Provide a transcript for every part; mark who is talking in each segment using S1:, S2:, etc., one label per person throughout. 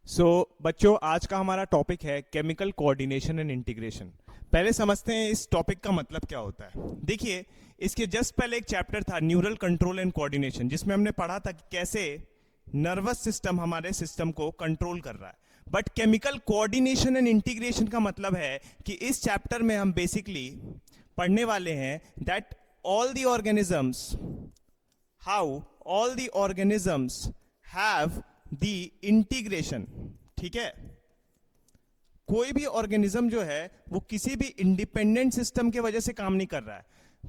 S1: बच्चों आज का हमारा टॉपिक है केमिकल कोऑर्डिनेशन एंड इंटीग्रेशन। पहले समझते हैं इस टॉपिक का मतलब क्या होता है। देखिए, इसके जस्ट पहले एक चैप्टर था न्यूरल कंट्रोल एंड कोऑर्डिनेशन, जिसमें हमने पढ़ा था कि कैसे नर्वस सिस्टम हमारे सिस्टम को कंट्रोल कर रहा है। But chemical coordination and integration का मतलब है कि इस चैप्टर में हम बेसिकली पढ़ने वाले हैं that all the organisms, how all the organisms have the integration. ठीक है, कोई भी ऑर्गेनिज्म जो है वो किसी भी इंडिपेंडेंट सिस्टम के वजह से काम नहीं कर रहा है,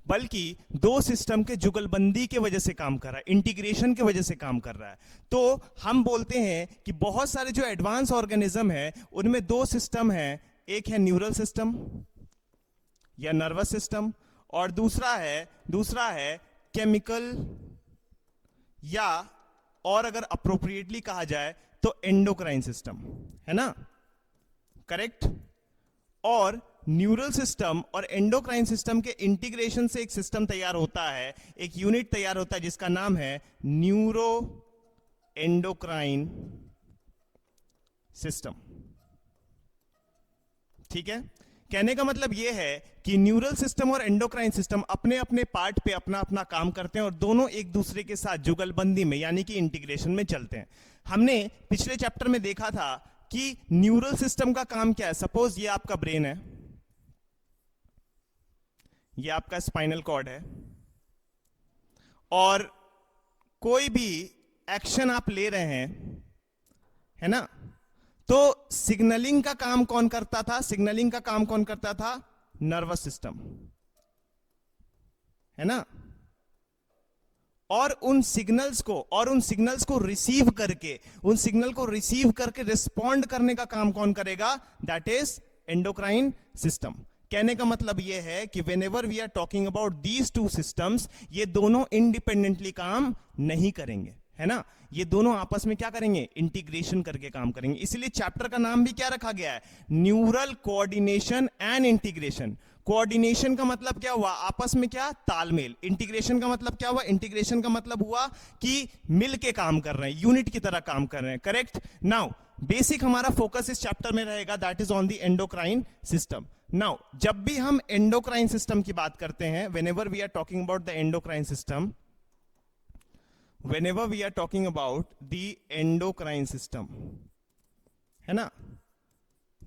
S1: बल्कि दो सिस्टम के जुगलबंदी के वजह से काम कर रहा है, इंटीग्रेशन के वजह से काम कर रहा है। तो हम बोलते हैं कि बहुत सारे जो एडवांस ऑर्गेनिज्म है उनमें दो सिस्टम है, एक है न्यूरल सिस्टम या नर्वस सिस्टम, और दूसरा है केमिकल, या और अगर अप्रोप्रिएटली कहा जाए तो एंडोक्राइन सिस्टम, है ना, करेक्ट। और न्यूरल सिस्टम और एंडोक्राइन सिस्टम के इंटीग्रेशन से एक सिस्टम तैयार होता है, एक यूनिट तैयार होता है जिसका नाम है न्यूरो एंडोक्राइन सिस्टम। ठीक है, कहने का मतलब यह है कि न्यूरल सिस्टम और एंडोक्राइन सिस्टम अपने अपने पार्ट पे अपना अपना काम करते हैं और दोनों एक दूसरे के साथ जुगलबंदी में यानी कि इंटीग्रेशन में चलते हैं। हमने पिछले चैप्टर में देखा था कि न्यूरल सिस्टम का काम क्या है। सपोज ये आपका ब्रेन है, ये आपका स्पाइनल कॉर्ड है, और कोई भी एक्शन आप ले रहे हैं, है ना, तो सिग्नलिंग का काम कौन करता था? सिग्नलिंग का काम कौन करता था? नर्वस सिस्टम, है ना। और उन सिग्नल्स को रिसीव करके रिस्पॉन्ड करने का काम कौन करेगा? That is endocrine system. कहने का मतलब यह है कि whenever we are talking about these two systems, ये दोनों इंडिपेंडेंटली काम नहीं करेंगे, है ना, ये दोनों आपस में क्या करेंगे? इंटीग्रेशन करके काम करेंगे। इसलिए चैप्टर का नाम भी क्या रखा गया है? Neural coordination and integration. Coordination का मतलब क्या हुआ? आपस में क्या? तालमेल। इंटीग्रेशन का मतलब क्या हुआ? इंटीग्रेशन का मतलब हुआ कि मिलके काम कर रहे हैं, यूनिट की तरह काम कर रहे हैं, करेक्ट। नाउ बेसिक हमारा फोकस इस चैप्टर में रहेगा that is on the endocrine system. Now जब भी हम एंडोक्राइन सिस्टम की बात करते हैं, whenever we are talking about the endocrine system, whenever we are talking about the endocrine system, है ना,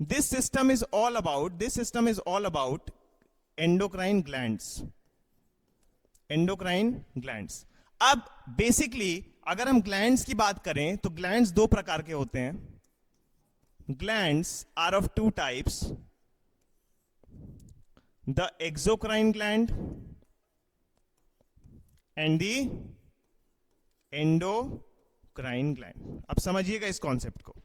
S1: this system is all about endocrine glands। अब बेसिकली अगर हम ग्लैंड्स की बात करें तो ग्लैंड्स दो प्रकार के होते हैं। Glands are of two types, the exocrine gland and the endocrine gland. अब समझिएगा इस कॉन्सेप्ट को।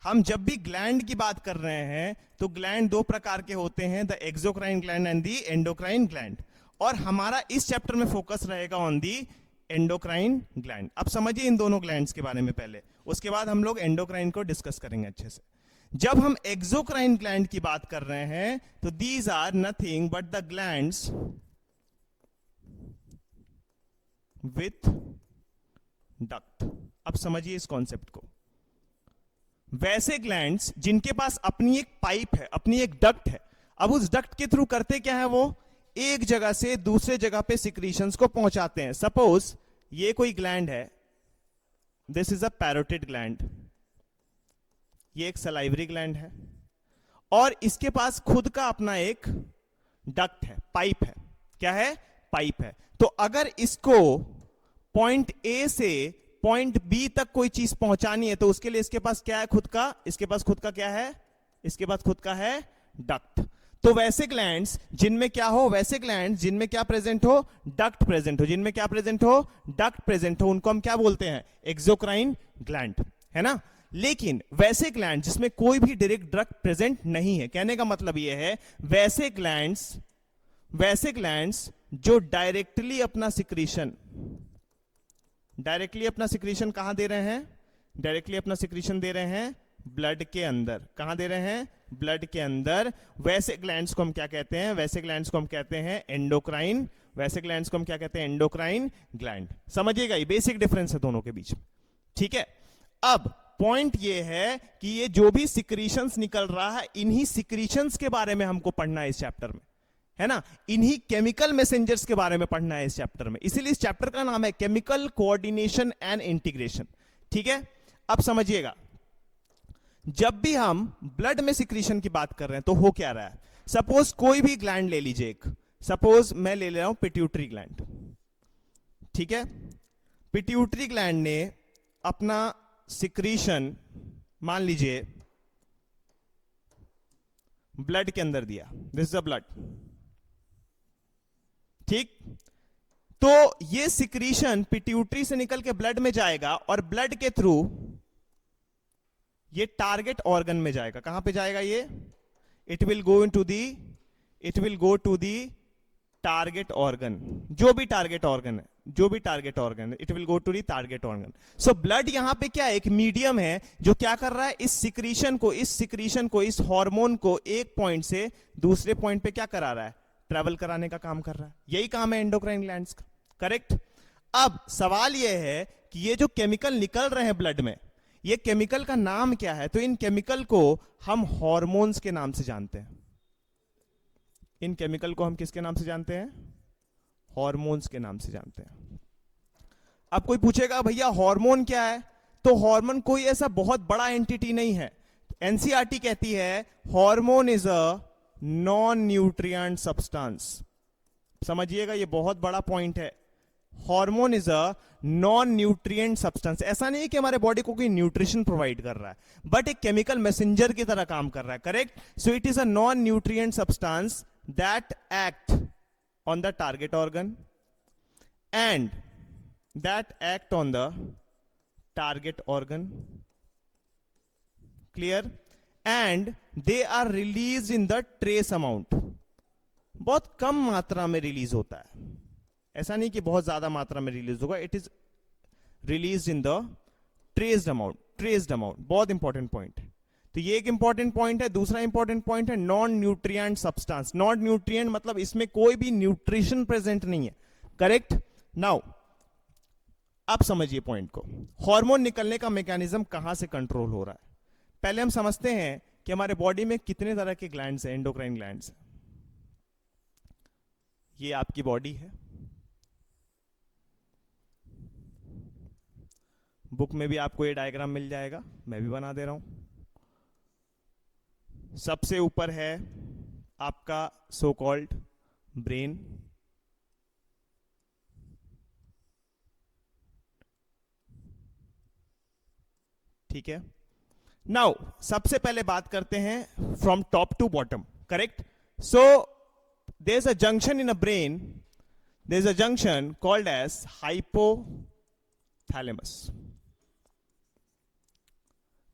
S1: हम जब भी ग्लैंड की बात कर रहे हैं तो ग्लैंड दो प्रकार के होते हैं, the exocrine gland and the endocrine gland, और हमारा इस चैप्टर में फोकस रहेगा ऑन द एंडोक्राइन ग्लैंड। अब समझिए इन दोनों ग्लैंड्स के बारे में पहले, उसके बाद हम लोग एंडोक्राइन को डिस्कस करेंगे अच्छे से। जब हम एक्सोक्राइन ग्लैंड की बात कर रहे हैं तो these are nothing but the glands with duct. अब समझिए इस कॉन्सेप्ट को। वैसे ग्लैंड्स जिनके पास अपनी एक पाइप है, अपनी एक डक्ट है, अब उस डक्ट के थ्रू करते क्या है? वो एक जगह से दूसरे जगह पे सिक्रीशंस को पहुंचाते हैं। सपोज ये कोई ग्लैंड है, this is a parotid gland, ये एक सलाइवरी ग्लैंड है, और इसके पास खुद का अपना एक डक्ट है, पाइप है। क्या है? पाइप है। तो अगर इसको पॉइंट ए से पॉइंट बी तक कोई चीज पहुंचानी है तो उसके लिए इसके पास क्या है? खुद का, इसके पास खुद का क्या है? इसके पास खुद का है डक्ट। तो वैसे ग्लैंड्स जिनमें क्या हो? वैसे ग्लैंड्स जिनमें क्या प्रेजेंट हो? डक्ट प्रेजेंट हो। जिनमें क्या प्रेजेंट हो? डक्ट प्रेजेंट हो, उनको हम क्या बोलते हैं? एक्सोक्राइन ग्लैंड, है ना। लेकिन वैसे ग्लैंड जिसमें कोई भी डायरेक्ट डक्ट प्रेजेंट नहीं है, कहने का मतलब यह है वैसे ग्लैंड्स जो डायरेक्टली अपना सिक्रीशन कहां दे रहे हैं? डायरेक्टली अपना सिक्रीशन दे रहे हैं ब्लड के अंदर। कहां दे रहे हैं? ब्लड के अंदर। वैसे ग्लैंड्स को हम क्या कहते हैं? वैसे ग्लैंड्स को हम कहते हैं एंडोक्राइन। वैसे ग्लैंड्स को हम क्या कहते हैं? Endocrine gland. समझिएगा, ये बेसिक डिफरेंस है दोनों के बीच में, ठीक है। अब पॉइंट ये है कि ये जो भी सिक्रीशंस निकल रहा है, इन्हीं सिक्रीशंस के बारे में हमको पढ़ना है इस चैप्टर में, है ना। इन्हीं केमिकल मैसेंजर्स के बारे में पढ़ना है इस चैप्टर में, इसीलिए इस चैप्टर का नाम है केमिकल कोऑर्डिनेशन एंड इंटीग्रेशन। ठीक है, अब समझिएगा, जब भी हम ब्लड में सिक्रीशन की बात कर रहे हैं तो हो क्या रहा है। सपोज कोई भी ग्लैंड ले लीजिए, एक सपोज मैं ले रहा हूं पिट्यूटरी ग्लैंड। ठीक है, पिट्यूटरी ग्लैंड ने अपना सिक्रीशन मान लीजिए ब्लड के अंदर दिया, दिस इज द ब्लड। ठीक, तो ये सिक्रीशन पिट्यूटरी से निकल के ब्लड में जाएगा और ब्लड के थ्रू ये टारगेट ऑर्गन में जाएगा। कहां पे जाएगा ये? It will go to the target organ, जो भी टारगेट ऑर्गन है, it will go to the target organ. So blood यहां पे क्या है, एक मीडियम है जो क्या कर रहा है, इस सिक्रीशन को, इस हार्मोन को एक पॉइंट से दूसरे पॉइंट पे क्या करा रहा है, ट्रेवल कराने का काम कर रहा है। यही काम है एंडोक्राइन ग्लैंड्स का, करेक्ट। अब सवाल यह है कि ये जो केमिकल निकल रहे हैं ब्लड में, ये केमिकल का नाम क्या है? तो इन केमिकल को हम हार्मोन्स के नाम से जानते हैं। इन केमिकल को हम किसके नाम से जानते हैं? हार्मोन्स के नाम से जानते हैं। अब कोई पूछेगा भैया हार्मोन क्या है? तो हार्मोन कोई ऐसा बहुत बड़ा एंटिटी नहीं है। एनसीईआरटी कहती है hormone is a non nutrient substance. समझिएगा, ये बहुत बड़ा पॉइंट है। Hormone is a non nutrient substance. ऐसा नहीं है कि हमारे बॉडी को कोई न्यूट्रिशन प्रोवाइड कर रहा है, बट एक केमिकल मैसेंजर की तरह काम कर रहा है, correct. So it is a non nutrient substance that act on the target organ and that act on the target organ, clear, and they are release in the trace amount. बहुत कम मात्रा में रिलीज होता है, ऐसा नहीं कि बहुत ज्यादा मात्रा में रिलीज होगा। It is release in the traced amount, बहुत इंपॉर्टेंट पॉइंट। तो ये एक इंपॉर्टेंट पॉइंट है। दूसरा इंपॉर्टेंट पॉइंट है non nutrient substance. Non nutrient मतलब इसमें कोई भी न्यूट्रिशन प्रेजेंट नहीं है, करेक्ट। नाउ अब समझिए पॉइंट को, हार्मोन निकलने का मैकेनिज्म कहां से कंट्रोल हो रहा है। पहले हम समझते हैं कि हमारे बॉडी में कितने तरह के ग्लैंड्स हैं, एंडोक्राइन ग्लैंड्स। ये आपकी बॉडी है, बुक में भी आपको ये डायग्राम मिल जाएगा, मैं भी बना दे रहा हूं। सबसे ऊपर है आपका सो कॉल्ड ब्रेन, ठीक है। नाउ सबसे पहले बात करते हैं from top to bottom, correct. So there is a junction in a brain, there is a junction called as hypothalamus.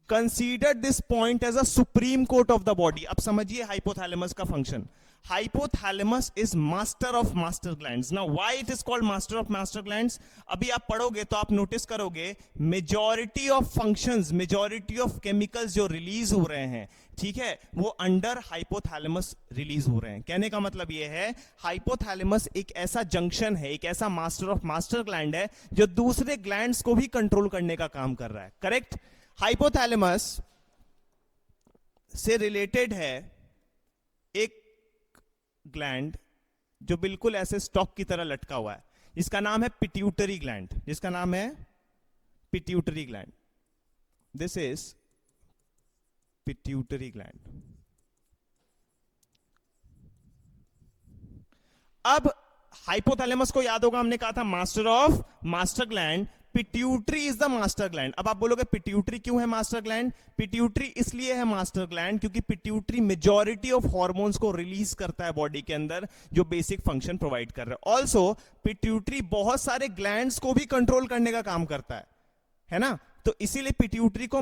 S1: Consider this point as a supreme court of the body. अब समझिए hypothalamus का function. Hypothalamus is master of master glands. Now why it is called master of master glands, अभी आप पढ़ोगे तो आप notice करोगे majority of functions, majority of chemicals जो रिलीज हो रहे हैं, ठीक है, वो अंडर हाइपोथैलेमस रिलीज हो रहे हैं। कहने का मतलब ये है हाइपोथैलेमस एक ऐसा जंक्शन है, एक ऐसा मास्टर ऑफ मास्टर ग्लैंड है जो दूसरे ग्लैंड्स को भी कंट्रोल करने का काम कर रहा है, करेक्ट। हाइपोथैलेमस से रिलेटेड है एक ग्लैंड जो बिल्कुल ऐसे स्टॉक की तरह लटका हुआ है, जिसका नाम है पिट्यूटरी ग्लैंड, जिसका नाम है pituitary gland. This is pituitary gland. अब हाइपोथैलेमस को याद होगा, हमने कहा था master of master gland, pituitary is the master gland. अब आप बोलोगे पिट्यूटरी क्यों है मास्टर ग्लैंड? पिट्यूटरी इसलिए है मास्टर ग्लैंड क्योंकि पिट्यूटरी मेजॉरिटी ऑफ हार्मोन्स को रिलीज करता है बॉडी के अंदर, जो बेसिक फंक्शन प्रोवाइड कर रहा है। ऑल्सो पिट्यूटरी बहुत सारे ग्लैंड्स को भी कंट्रोल करने का काम करता है ना। तो इसीलिए पिट्यूटरी को